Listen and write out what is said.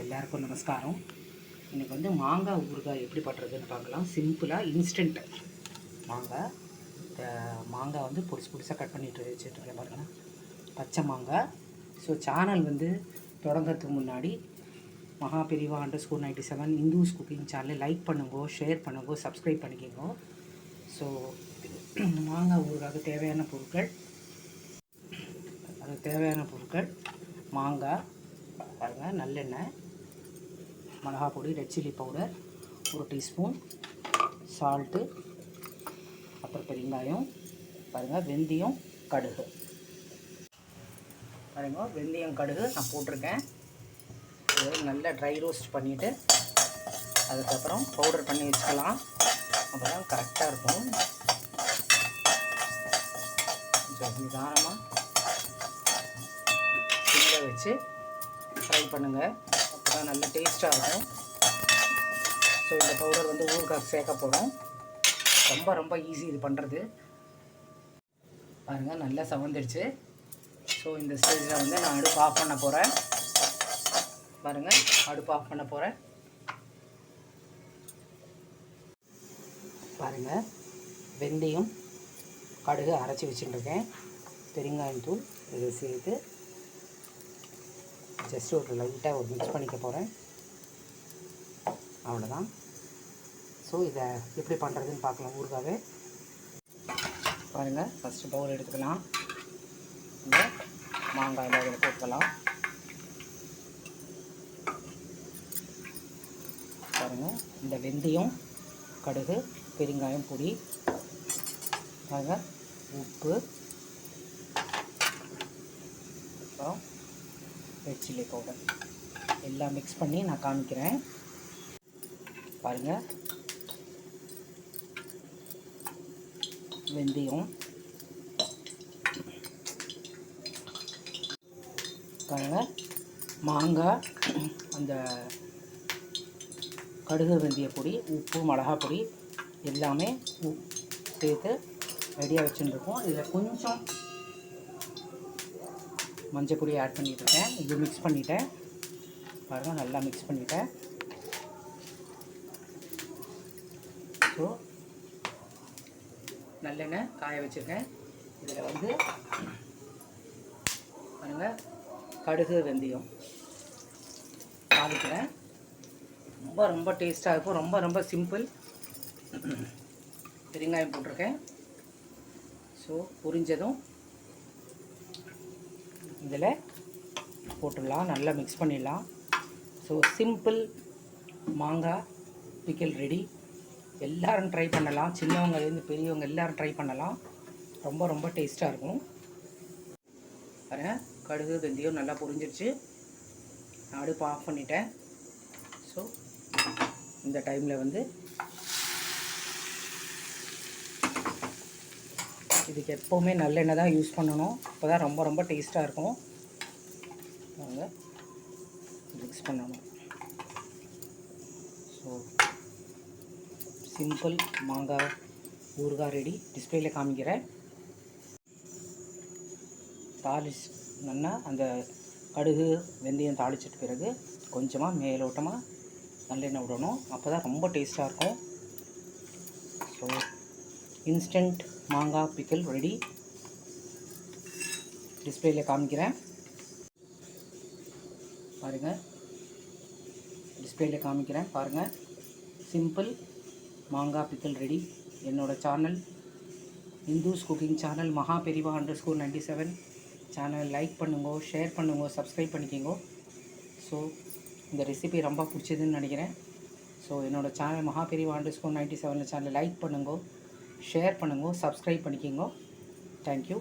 எல்லாருக்கும் நமஸ்காரம். இன்றைக்கி வந்து மாங்காய் ஊறுகாய் எப்படி பண்ணுறதுன்னு பார்க்கலாம். சிம்பிளாக இன்ஸ்டன்ட் மாங்காய் வந்து பொடிசாக கட் பண்ணிட்டு வச்சுட்ருக்கேன் பாருங்கள். பச்சை மாங்காய். ஸோ சேனல் வந்து தொடங்கிறதுக்கு முன்னாடி மகா பெரிவா _97 இந்துஸ் குக்கிங் சேனலை லைக் பண்ணுங்கோ, ஷேர் பண்ணுங்கோ, சப்ஸ்கிரைப் பண்ணிக்கோங்க. ஸோ மாங்காய் ஊறுகாய்க்கு தேவையான பொருட்கள் மாங்காய் பாருங்கள், நல்லெண்ணெய், மிளகா பொடி, red chilli powder 1 teaspoon, salt, அப்புறம் பெருங்காயம் பாருங்கள், வெந்தயம், கடுகு பாருங்கள். வெந்தயம் கடுகு நான் போட்டிருக்கேன். இது நல்லா ட்ரை ரோஸ்ட் பண்ணிவிட்டு அதுக்கப்புறம் பவுடர் பண்ணி வச்சுக்கலாம். அப்போ தான் கரெக்டாக இருக்கும். நிதானமாக சிம்மில் வச்சு ஃப்ரை பண்ணுங்கள். அப்போ தான் நல்ல டேஸ்ட்டாக இருக்கும். ஸோ இந்த பவுடர் வந்து ஊறுகாய் சேர்க்க போகிறோம். ரொம்ப ஈஸி இது பண்ணுறது. பாருங்கள், நல்லா சவந்துடுச்சு. ஸோ இந்த ஸ்டேஜில் வந்து நான் அடுப்பு ஆஃப் பண்ண போகிறேன். பாருங்கள், அடுப்பு ஆஃப் பண்ண போகிறேன். பாருங்கள், வெந்தயம் கடுகு அரைச்சி வச்சுட்டுருக்கேன். பெருங்காயம் தூள் இதை சேர்த்து ஜஸ்ட் ஒரு லைட்டாக மிக்ஸ் பண்ணிக்க போகிறேன். அவ்வளோதான். ஸோ இதை எப்படி பண்ணுறதுன்னு பார்க்கலாம். ஊறுகாவே பாருங்கள். ஃபஸ்ட்டு பவுல் எடுத்துக்கலாம். இந்த மாங்காயில் இதில் போட்டுக்கலாம். பாருங்கள், இந்த வெந்தயம் கடுகு பெருங்காயம் பொடி பாருங்கள், உப்பு, அப்புறம் ரெட் சில்லி பவுடர் எல்லாம் மிக்ஸ் பண்ணி நான் காமிக்கிறேன். பாருங்கள், வெந்தயம் பாருங்கள், மாங்காய், அந்த கடுகு வெந்தய பொடி, உப்பு, மிளகா பொடி எல்லாமே சேர்த்து ரெடியாக வச்சுருக்கோம். இதில் கொஞ்சம் மஞ்சள் பொடி ஆட் பண்ணிட்டுருக்கேன். இது மிக்ஸ் பண்ணிவிட்டேன். பாருங்கள், நல்லா மிக்ஸ் பண்ணிவிட்டேன். ஸோ நல்லெண்ணெய் காய வச்சுருக்கேன். இதில் வந்து பாருங்கள், கடுகு வெந்தயம் தாளிக்கிறேன். ரொம்ப டேஸ்ட்டாக இருக்கும். ரொம்ப சிம்பிள். பெருங்காயம் போட்டிருக்கேன். ஸோ புரிஞ்சதும் இதில் போட்டுடலாம். நல்லா மிக்ஸ் பண்ணிடலாம். ஸோ சிம்பிள் மாங்காய் பிக்கிள் ரெடி. எல்லோரும் ட்ரை பண்ணலாம். சின்னவங்கலேருந்து பெரியவங்க எல்லோரும் ட்ரை பண்ணலாம். ரொம்ப டேஸ்ட்டாக இருக்கும். பாருங்கள், கடுகு வெந்தயம் நல்லா பொரிஞ்சிருச்சு. நான் அடுப்பு ஆஃப் பண்ணிட்டேன். ஸோ இந்த டைமில் வந்து இதுக்கு எப்போவுமே நல்லெண்ணெய் தான் யூஸ் பண்ணணும். அப்போ தான் ரொம்ப டேஸ்ட்டாக இருக்கும். வாங்க மிக்ஸ் பண்ணணும். ஸோ சிம்பிள் மாங்காய் ஊறுகாய் ரெடி. டிஸ்பிளேயில் காமிக்கிறேன். நல்லா அந்த கடுகு வெந்தயம் தாளிச்சிட்ட பிறகு கொஞ்சமாக மேலோட்டமாக நல்லெண்ணெய் விடணும். அப்போ தான் ரொம்ப டேஸ்ட்டாக இருக்கும். ஸோ இன்ஸ்டன்ட் மாங்காய் பிக்கிள் ரெடி. டிஸ்பிளேயில் காமிக்கிறேன். பாருங்கள், டிஸ்பிளேயில் காமிக்கிறேன். பாருங்கள், சிம்பிள் மாங்காய் பிக்கிள் ரெடி. என்னோடய சேனல் இந்துஸ் குக்கிங் சேனல் மகா பெரிவா _97 சேனல் லைக் பண்ணுங்க, ஷேர் பண்ணுங்க, சப்ஸ்கிரைப் பண்ணிக்கோங்க. ஸோ இந்த ரெசிபி ரொம்ப பிடிச்சதுன்னு நினைக்கிறேன். ஸோ என்னோடய சேனல் மகா பெரிவா _97 சேனலை லைக் பண்ணுங்க, ஷேர் பண்ணுங்க, சப்ஸ்கிரைப் பண்ணிக்கோங்க. தேங்க்யூ.